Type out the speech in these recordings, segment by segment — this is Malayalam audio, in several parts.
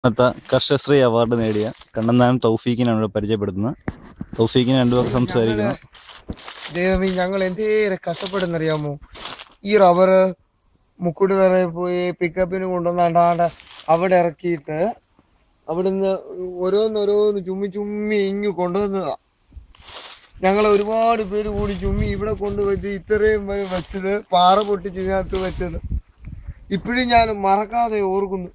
ഇന്നത്തെ കർഷകശ്രീ അവാർഡ് നേടിയ കണ്ണന്താനം തൗഫീഖിനാണ് ഇവിടെ പരിചയപ്പെടുത്തുന്നത്. തൗഫീഖിന് രണ്ടു പേർക്ക് സംസാരിക്കുന്നു. ദൈവമേ, ഞങ്ങൾ എന്തേരെ കഷ്ടപ്പെടുന്നറിയാമോ? ഈ റബ്ബറ് മുക്കുടി വരെ പോയി പിക്കപ്പിന് കൊണ്ടുവന്നാണ്ട് അവിടെ ഇറക്കിയിട്ട് അവിടുന്ന് ഓരോന്നോരോന്ന് ചുമ്മി ഇങ്ങ് കൊണ്ടുവന്നതാ. ഞങ്ങൾ ഒരുപാട് പേര് കൂടി ചുമ്മി ഇവിടെ കൊണ്ടുവച്ച് ഇത്രയും വരെ വെച്ചത്, പാറ പൊട്ടിച്ചതിനകത്ത് വെച്ചത് ഇപ്പോഴും ഞാൻ മറക്കാതെ ഓർക്കുന്നു.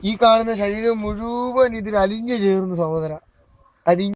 ഈ കാണുന്ന ശരീരം മുഴുവൻ ഇതിൽ അലിഞ്ഞു ചേർന്നു സഹോദര, അലിഞ്ഞു